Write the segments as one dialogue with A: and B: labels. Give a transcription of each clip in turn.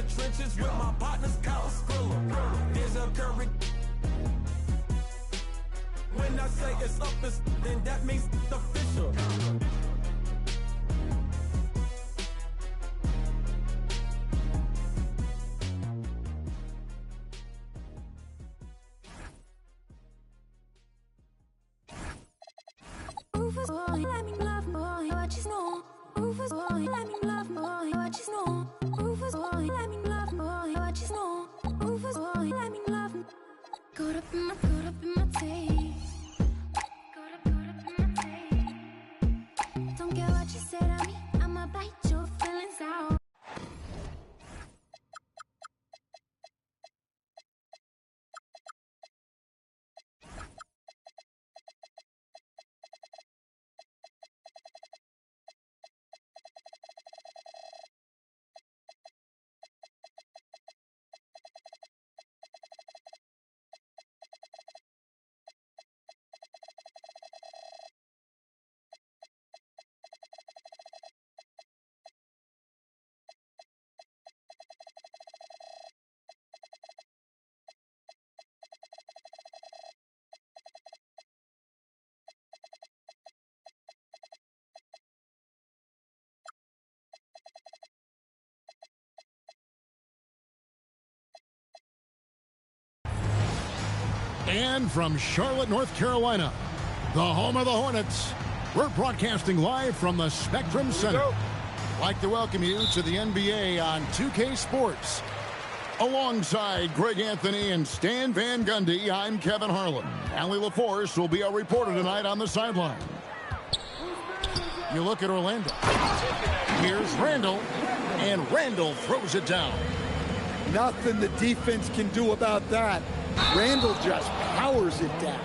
A: the trenches with my partners, Kyle Skrilla. There's a curry. When I say it's up, then that means it's official.
B: Let me love boy, what you know. Rufus boy, let me love boy, what you know. Rufus boy, let me love boy, what you know. Rufus boy, let me love. Caught up in my taste. Caught up in my taste. Don't care what you said to me, I'ma bite your feelings out.
C: And from Charlotte, North Carolina, the home of the Hornets, we're broadcasting live from the Spectrum Center. I'd like to welcome you to the NBA on 2K Sports. Alongside Greg Anthony and Stan Van Gundy, I'm Kevin Harlan. Allie LaForce will be our reporter tonight on the sideline. You look at Orlando. Here's Randall, and Randall throws it down.
D: Nothing the defense can do about that. Randall just powers it down.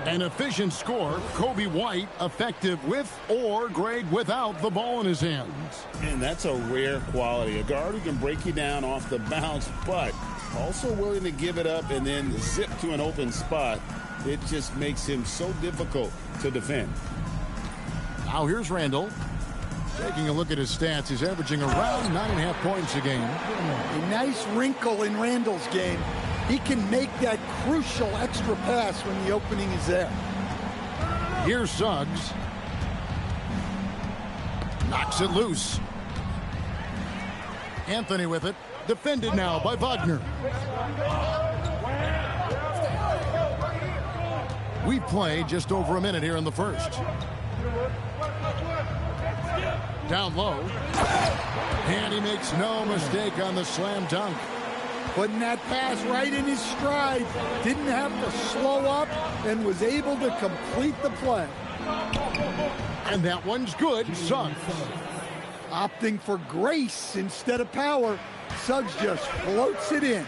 C: An efficient score, Kobe White, effective with or Greg without the ball in his hands.
E: And that's a rare quality. A guard who can break you down off the bounce, but also willing to give it up and then zip to an open spot. It just makes him so difficult to defend.
C: Now here's Randall. Taking a look at his stats, he's averaging around 9.5 points a game.
D: A nice wrinkle in Randall's game. He can make that crucial extra pass when the opening is there.
C: Here's Suggs. Knocks it loose. Anthony with it. Defended now by Wagner. We've played just over a minute here in the first. Down low. And he makes no mistake on the slam dunk.
D: Putting that pass right in his stride. Didn't have to slow up and was able to complete the play.
C: And that one's good. Suggs.
D: Opting for grace instead of power. Suggs just floats it in.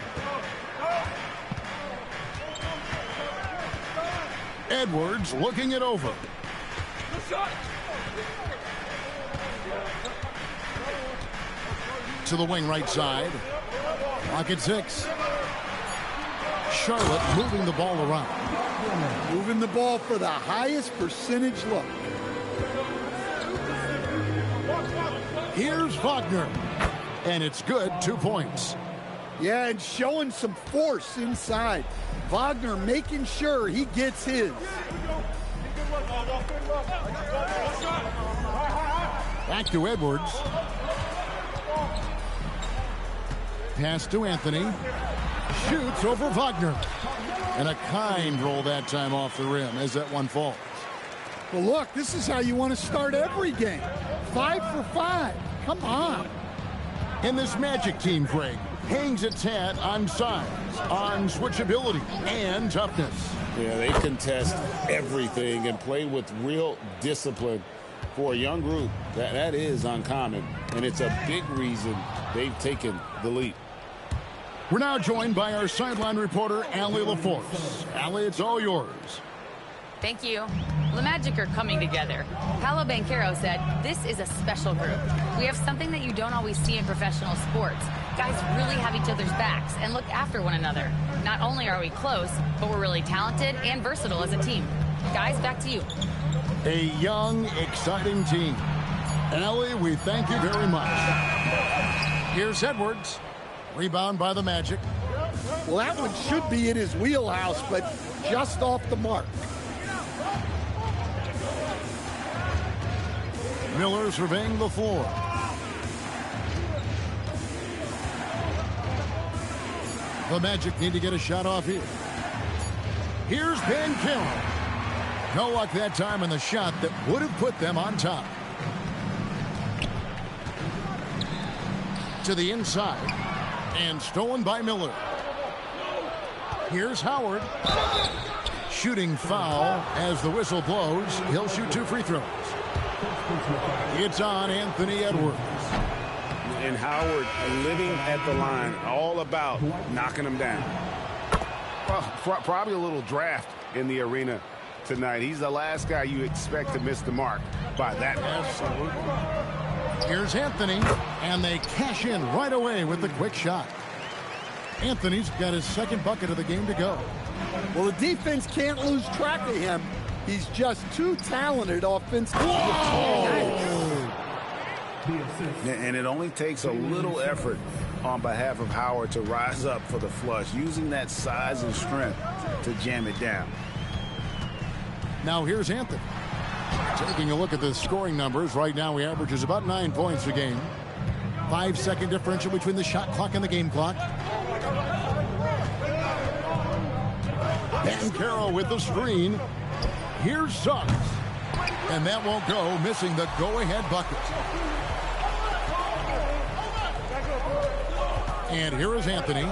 C: Edwards looking it over. To the wing right side. Clock at 6. Charlotte moving the ball around.
D: Moving the ball for the highest percentage look.
C: Here's Wagner. And it's good, 2 points.
D: Yeah, and showing some force inside. Wagner making sure he gets his.
C: Back to Edwards. Pass to Anthony. Shoots over Wagner. And a kind roll that time off the rim as that one falls.
D: Well, look, this is how you want to start every game. 5 for 5. Come on.
C: And this Magic team, Greg, hangs its hat on size, on switchability, and toughness.
E: Yeah, they contest everything and play with real discipline. For a young group, that is uncommon, and it's a big reason they've taken the lead.
C: We're now joined by our sideline reporter, Allie LaForce. Allie, it's all yours.
F: Thank you. The Magic are coming together. Paolo Banchero said, this is a special group. We have something that you don't always see in professional sports. Guys really have each other's backs and look after one another. Not only are we close, but we're really talented and versatile as a team. Guys, back to you.
C: A young, exciting team. Allie, we thank you very much. Here's Edwards. Rebound by the Magic.
D: Well, that one should be in his wheelhouse, but just off the mark.
C: Miller surveying the floor. The Magic need to get a shot off here. Here's Banchero. No luck that time on the shot that would have put them on top. To the inside. And stolen by Miller. Here's Howard. Shooting foul as the whistle blows. He'll shoot 2 free throws. It's on Anthony Edwards.
E: And Howard living at the line, all about knocking him down. Well, probably a little draft in the arena tonight. He's the last guy you expect to miss the mark by that much.
C: Absolutely. Here's Anthony, and they cash in right away with the quick shot. Anthony's got his second bucket of the game to go.
D: Well, the defense can't lose track of him. He's just too talented offensively.
E: And it only takes a little effort on behalf of Howard to rise up for the flush, using that size and strength to jam it down.
C: Now here's Anthony. Taking a look at the scoring numbers, right now he averages about 9 points a game. 5-second differential between the shot clock and the game clock. Banchero with the screen. Here's Suggs. And that won't go, missing the go-ahead bucket. And here is Anthony.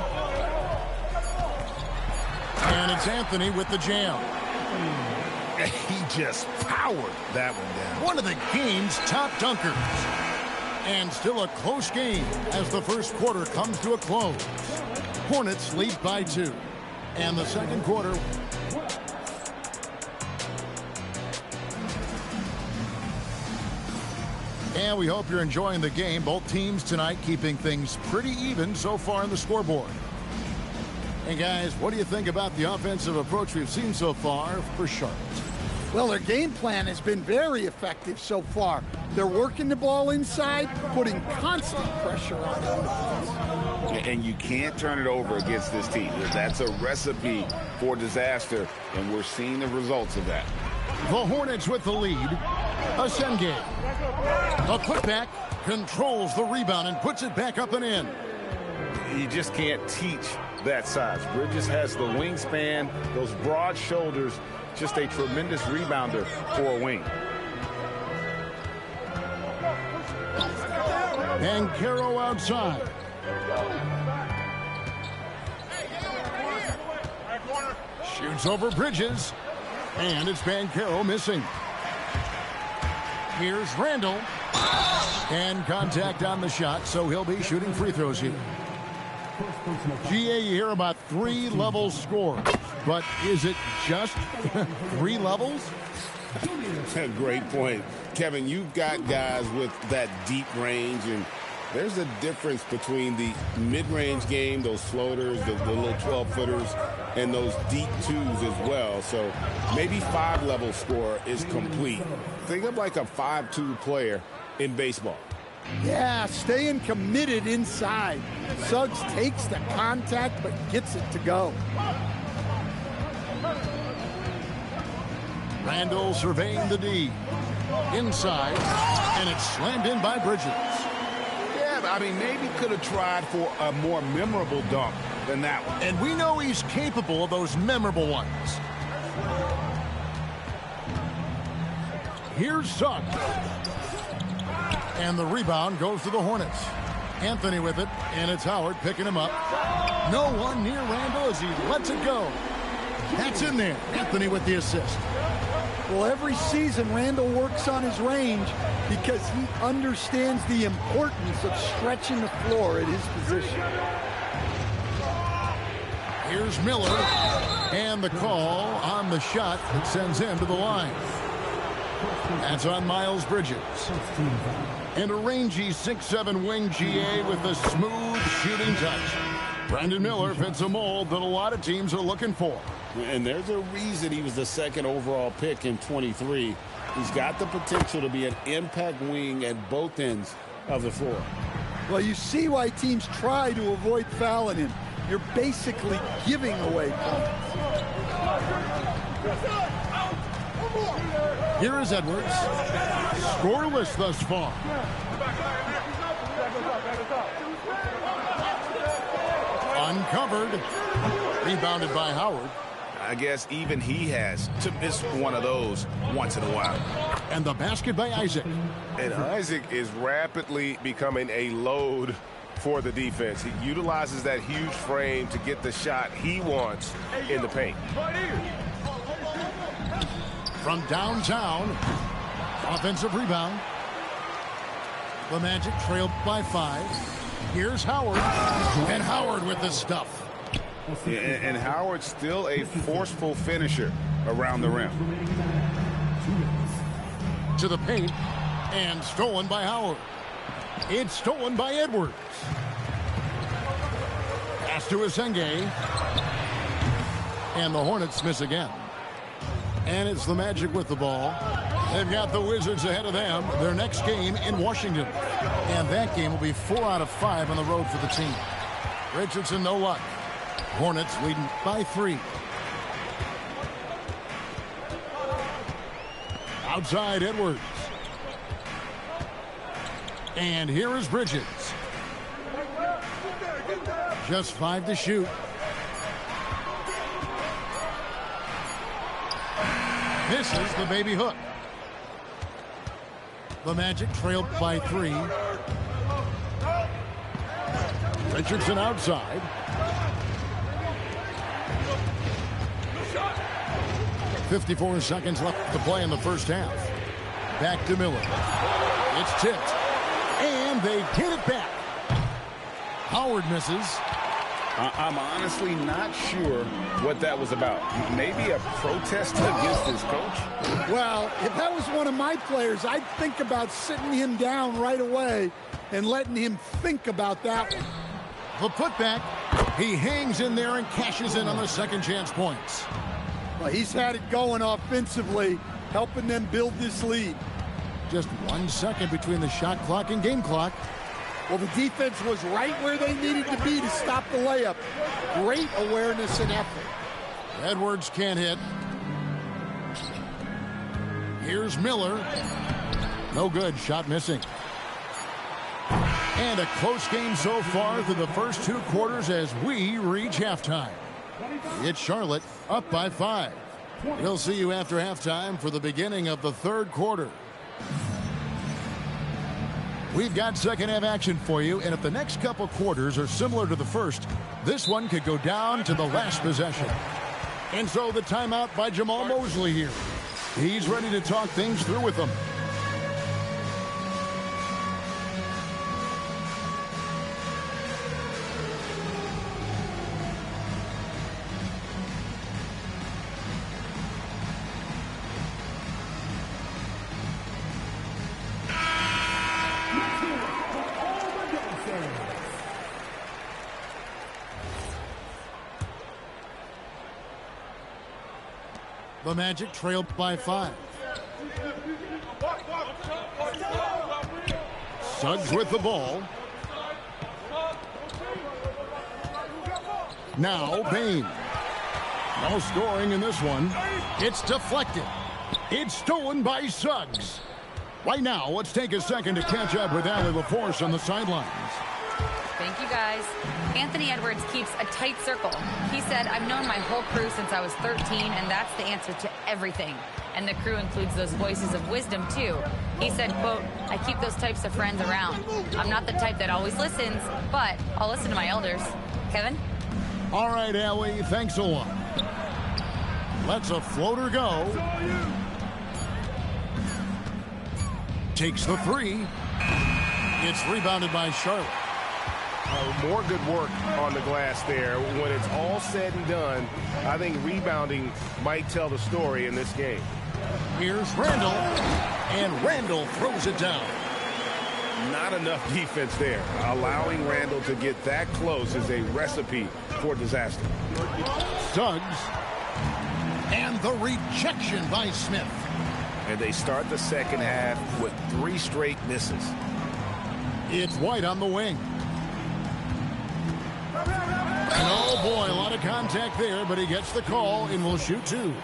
C: And it's Anthony with the jam.
E: He just powered that one down.
C: One of the game's top dunkers. And still a close game as the first quarter comes to a close. Hornets lead by 2. And the second quarter. And we hope you're enjoying the game. Both teams tonight keeping things pretty even so far in the scoreboard. And guys, what do you think about the offensive approach we've seen so far for Charlotte?
D: Well, their game plan has been very effective so far. They're working the ball inside, putting constant pressure on them.
E: And you can't turn it over against this team. That's a recipe for disaster, and we're seeing the results of that.
C: The Hornets with the lead. Asenge. A putback, controls the rebound and puts it back up and in.
E: You just can't teach that size. Bridges has the wingspan, those broad shoulders, just a tremendous rebounder for a wing.
C: Banchero outside. Shoots over Bridges. And it's Banchero missing. Here's Randall. And contact on the shot, so he'll be shooting free throws here. GA, you hear about 3 level scores, but is it just 3 levels?
E: Great point. Kevin, you've got guys with that deep range, and there's a difference between the mid-range game, those floaters, the little 12-footers, and those deep 2s as well. So maybe 5-level score is complete. Think of like a 5-2 player in baseball.
D: Yeah, staying committed inside. Suggs takes the contact but gets it to go.
C: Randall surveying the D. Inside, and it's slammed in by Bridges.
E: Yeah, I mean, maybe could have tried for a more memorable dunk than that one.
C: And we know he's capable of those memorable ones. Here's Suggs. And the rebound goes to the Hornets. Anthony with it, and it's Howard picking him up. No one near Randall as he lets it go. That's in there. Anthony with the assist.
D: Well, every season Randall works on his range because he understands the importance of stretching the floor at his position.
C: Here's Miller, and the call on the shot that sends him to the line. That's on Miles Bridges. And a rangy 6'7" wing GA with a smooth shooting touch. Brandon Miller fits a mold that a lot of teams are looking for.
E: And there's a reason he was the 2nd overall pick in 23. He's got the potential to be an impact wing at both ends of the floor.
D: Well, you see why teams try to avoid fouling him. You're basically giving away points.
C: Here is Edwards. Scoreless thus far. Uncovered. Rebounded by Howard.
E: I guess even he has to miss one of those once in a while.
C: And the basket by Isaac.
G: And Isaac is rapidly becoming a load for the defense. He utilizes that huge frame to get the shot he wants in the paint.
C: From downtown, offensive rebound. The Magic trailed by 5. Here's Howard. And Howard with the stuff.
E: And Howard's still a forceful finisher around the rim.
C: To the paint. And stolen by Howard. It's stolen by Edwards. Pass to Asenge. And the Hornets miss again. And it's the Magic with the ball. They've got the Wizards ahead of them. Their next game in Washington. And that game will be 4 out of 5 on the road for the team. Richardson, no luck. Hornets leading by 3. Outside Edwards. And here is Bridges. Just 5 to shoot. Misses the baby hook. The Magic trailed by 3. Richardson outside. 54 seconds left to play in the first half. Back to Miller. It's tipped. And they get it back. Howard misses.
E: I'm honestly not sure what that was about. Maybe a protest against his coach?
D: Well, if that was one of my players, I'd think about sitting him down right away and letting him think about that one.
C: The putback. He hangs in there and cashes in on the second chance points.
D: Well, he's had it going offensively, helping them build this lead.
C: Just 1 second between the shot clock and game clock.
D: Well, the defense was right where they needed to be to stop the layup. Great awareness and effort.
C: Edwards can't hit. Here's Miller. No good. Shot missing. And a close game so far through the first 2 quarters as we reach halftime. It's Charlotte up by 5. We'll see you after halftime for the beginning of the 3rd quarter. We've got second half action for you, and if the next couple quarters are similar to the first, this one could go down to the last possession. And so the timeout by Jamal Mosley here. He's ready to talk things through with them. The Magic trailed by 5. Suggs with the ball. Now Bain. No scoring in this one. It's deflected. It's stolen by Suggs. Right now, let's take a second to catch up with Allie LaForce on the sidelines.
F: Thank you, guys. Anthony Edwards keeps a tight circle. He said, I've known my whole crew since I was 13, and that's the answer to everything. And the crew includes those voices of wisdom, too. He said, quote, I keep those types of friends around. I'm not the type that always listens, but I'll listen to my elders. Kevin?
C: All right, Allie, thanks a lot. Lets a floater go. Takes the 3. It's rebounded by Charlotte.
G: More good work on the glass there. When it's all said and done, I think rebounding might tell the story in this game.
C: Here's Randall, and Randall throws it down.
E: Not enough defense there. Allowing Randall to get that close is a recipe for disaster.
C: Suggs, and the rejection by Smith.
E: And they start the second half with 3 straight misses.
C: It's White on the wing. And oh boy, a lot of contact there, but he gets the call and will shoot two.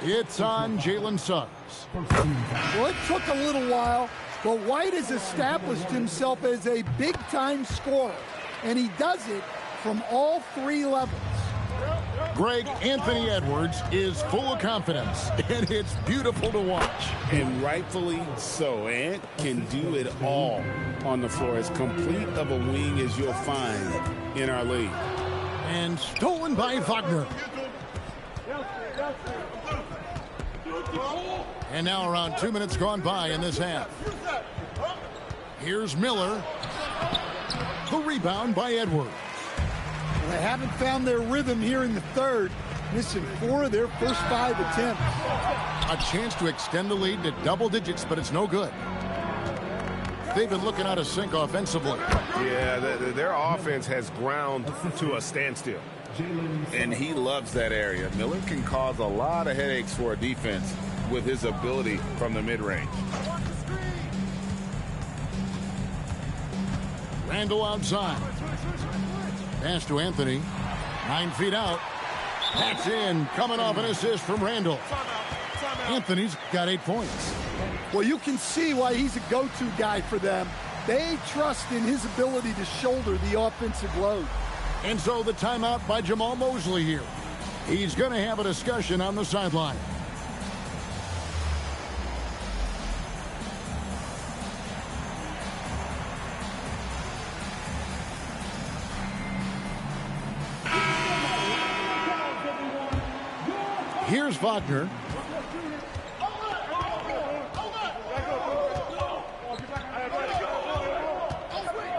C: It's on Jalen Suggs.
D: Well, it took a little while, but White has established himself as a big-time scorer, and he does it from all three levels.
C: Greg, Anthony Edwards is full of confidence, and it's beautiful to watch.
E: And rightfully so. Ant can do it all on the floor. As complete of a wing as you'll find in our league.
C: And stolen by Wagner. And now around 2 minutes gone by in this half. Here's Miller. The rebound by Edwards.
D: Well, they haven't found their rhythm here in the third, missing 4 of their first 5 attempts.
C: A chance to extend the lead to double digits, but it's no good. They've been looking out of sync offensively.
G: Yeah, their offense has ground to a standstill.
E: And he loves that area. Miller can cause a lot of headaches for a defense with his ability from the mid-range.
C: Randall outside. Pass to Anthony. 9 feet out. That's in. Coming off an assist from Randall. Anthony's got 8 points.
D: Well, you can see why he's a go-to guy for them. They trust in his ability to shoulder the offensive load.
C: And so the timeout by Jamal Mosley here. He's going to have a discussion on the sideline. Here's Wagner.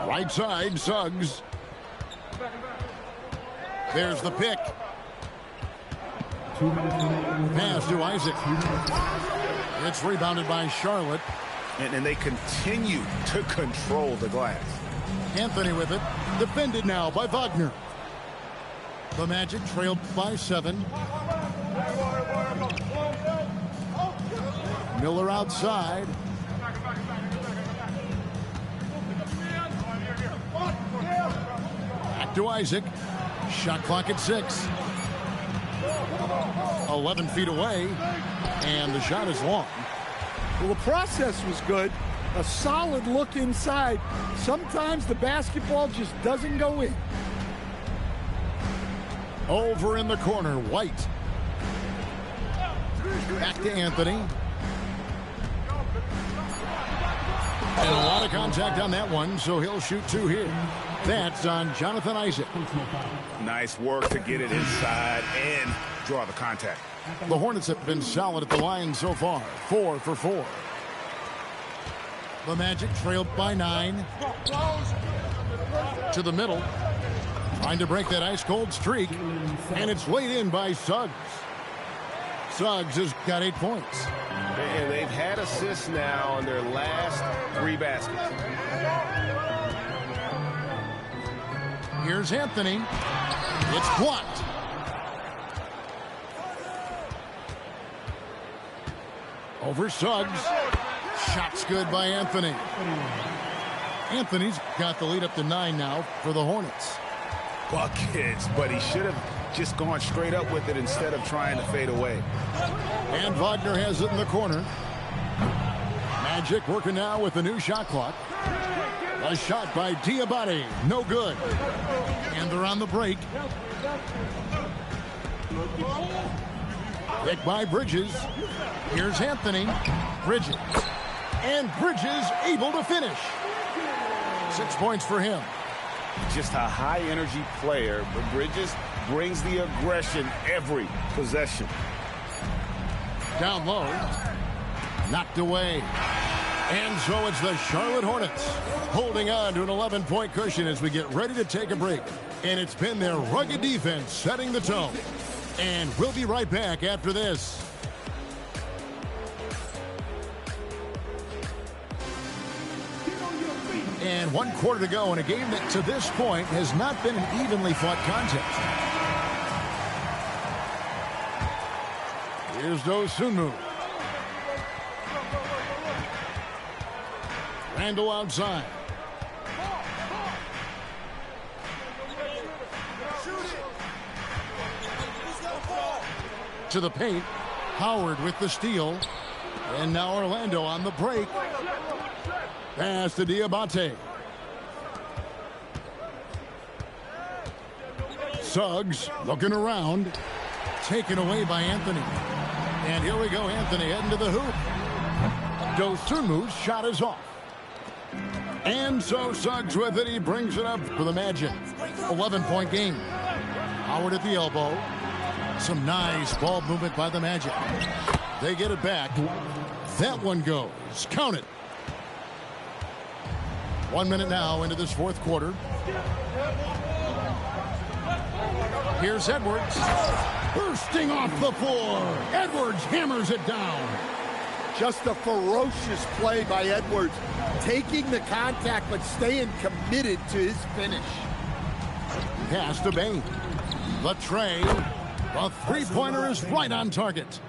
C: Right side, Suggs. There's the pick. Pass to Isaac. It's rebounded by Charlotte.
G: And they continue to control the glass.
C: Anthony with it. Defended now by Wagner. The Magic trailed by 7. Miller outside. Back to Isaac. Shot clock at 6. 11 feet away. And the shot is long.
D: Well, the process was good. A solid look inside. Sometimes the basketball just doesn't go in.
C: Over in the corner, White. Back to Anthony. And a lot of contact on that one, so he'll shoot 2 here. That's on Jonathan Isaac.
G: Nice work to get it inside and draw the contact.
C: The Hornets have been solid at the line so far. 4 for 4. The Magic trailed by 9. To the middle. Trying to break that ice-cold streak. And it's laid in by Suggs. Suggs has got 8 points.
G: And they've had assists now on their last 3 baskets.
C: Here's Anthony. It's blocked. Over Suggs. Shot's good by Anthony. Anthony's got the lead up to 9 now for the Hornets.
G: Buckets, but he should have just gone straight up with it instead of trying to fade away.
C: And Wagner has it in the corner. Magic working now with the new shot clock. A shot by Diabate. No good. And they're on the break. Pick by Bridges. Here's Anthony. Bridges. And Bridges able to finish. 6 points for him.
G: Just a high-energy player, but Bridges brings the aggression every possession.
C: Down low. Knocked away. And so it's the Charlotte Hornets holding on to an 11-point cushion as we get ready to take a break. And it's been their rugged defense setting the tone. And we'll be right back after this. And 1 quarter to go in a game that to this point has not been an evenly fought contest. Here's Dosunmu. Randall outside. to the paint. Howard with the steal. And now Orlando on the break. Pass to Diabate. Suggs looking around. Taken away by Anthony. And here we go, Anthony heading to the hoop. Dosunmu's shot is off. And so Suggs with it. He brings it up for the Magic. 11-point game. Howard at the elbow. Some nice ball movement by the Magic. They get it back. That one goes. Count it. 1 minute now into this fourth quarter. Here's Edwards. Bursting off the floor. Edwards hammers it down.
D: Just a ferocious play by Edwards. Taking the contact, but staying committed to his finish.
C: Pass to Bain. The tray. The three-pointer is right on target.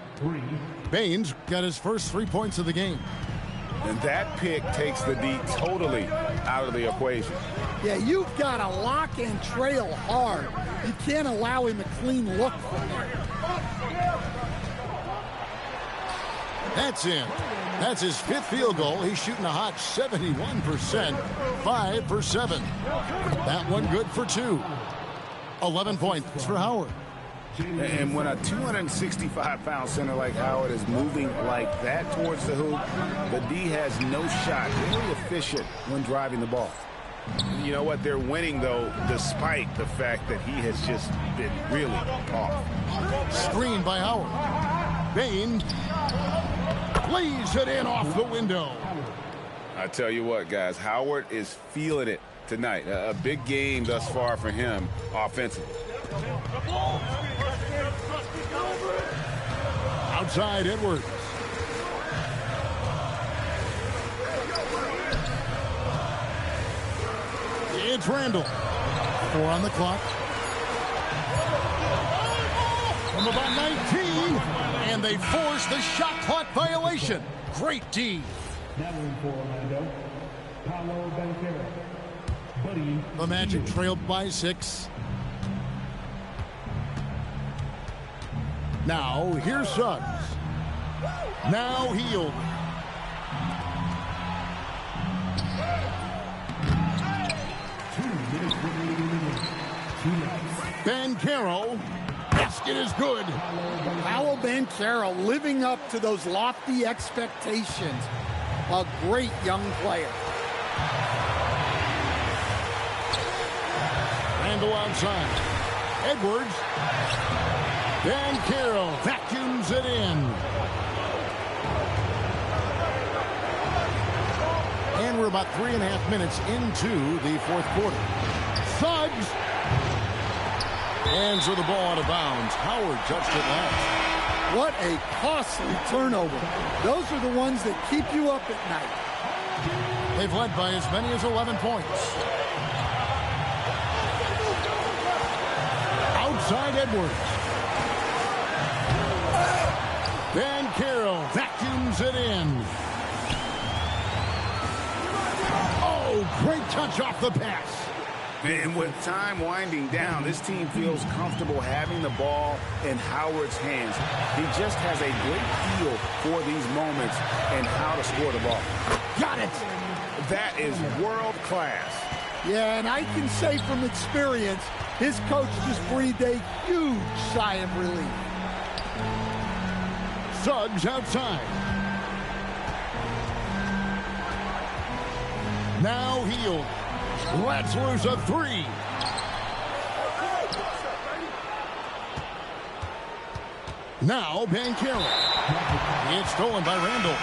C: Bain's got his first 3 points of the game.
G: And that pick takes the D totally out of the equation.
D: Yeah, you've got to lock and trail hard. You can't allow him a clean look from there.
C: That's in. That's his fifth field goal. He's shooting a hot 71%. 5 for 7. That one good for 2. 11 points for Howard.
E: And when a 265-pound center like Howard is moving like that towards the hoop, the D has no shot. Very efficient when driving the ball.
G: You know what? They're winning, though, despite the fact that he has just been really off.
C: Screen by Howard. Bain lays it in off the window.
G: I tell you what, guys, Howard is feeling it tonight. A big game thus far for him offensively.
C: Outside Edwards. It's Randall. 4 on the clock. From about 19. And they force the shot clock violation. Great D. The Magic trailed by 6. Now, here's Suggs. Now Hield. Banchero. Basket is good.
D: Paolo Banchero living up to those lofty expectations. A great young player.
C: Randall outside. Edwards. Banchero vacuums it in. And we're about 3.5 minutes into the fourth quarter. Suggs. And so the ball out of bounds. Howard touched it last.
D: What a costly turnover. Those are the ones that keep you up at night.
C: They've led by as many as 11 points. Outside Edwards. Banchero vacuums it in. Oh, great touch off the pass.
E: And with time winding down, this team feels comfortable having the ball in Howard's hands. He just has a great feel for these moments and how to score the ball.
C: Got it.
G: That is world class.
D: Yeah, and I can say from experience, his coach just breathed a huge sigh of relief.
C: Suggs outside. Now Hield. Let's lose a 3. Now Banchero. It's stolen by Randall.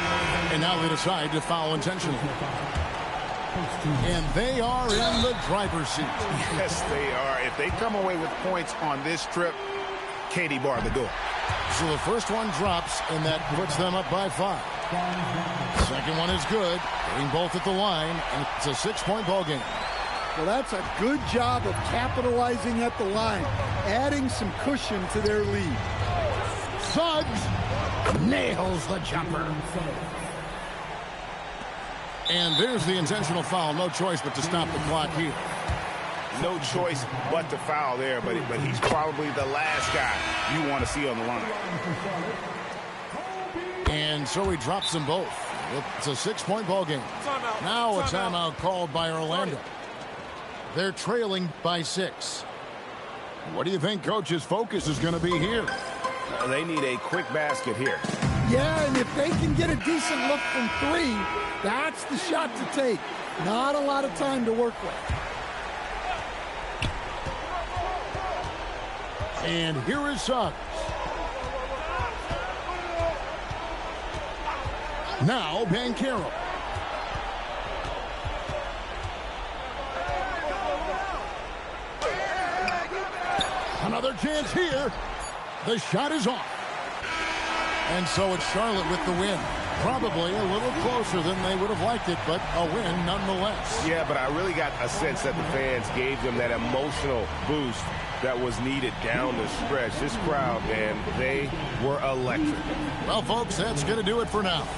C: And now they decide to foul intentionally. And they are in the driver's seat.
G: Yes, they are. If they come away with points on this trip, Katie barred the door.
C: So the first one drops, and that puts them up by 5. Second one is good. Getting both at the line, and it's a 6-point ball game.
D: Well, that's a good job of capitalizing at the line, adding some cushion to their lead.
C: Suggs nails the jumper. And there's the intentional foul. No choice but to stop the clock here.
G: no choice but to foul there, but he's probably the last guy you want to see on the line.
C: And so he drops them both. It's a 6-point ball game. Now a timeout called by Orlando. They're trailing by 6. What do you think Coach's focus is going to be here?
G: They need a quick basket here.
D: Yeah, and if they can get a decent look from 3, that's the shot to take. Not a lot of time to work with.
C: And here is Suggs. Now Banchero. Another chance here. The shot is off. And so it's Charlotte with the win. Probably a little closer than they would have liked it, but a win nonetheless.
G: Yeah, but I really got a sense that the fans gave them that emotional boost that was needed down the stretch. This crowd, man, they were electric.
C: Well, folks, that's going to do it for now.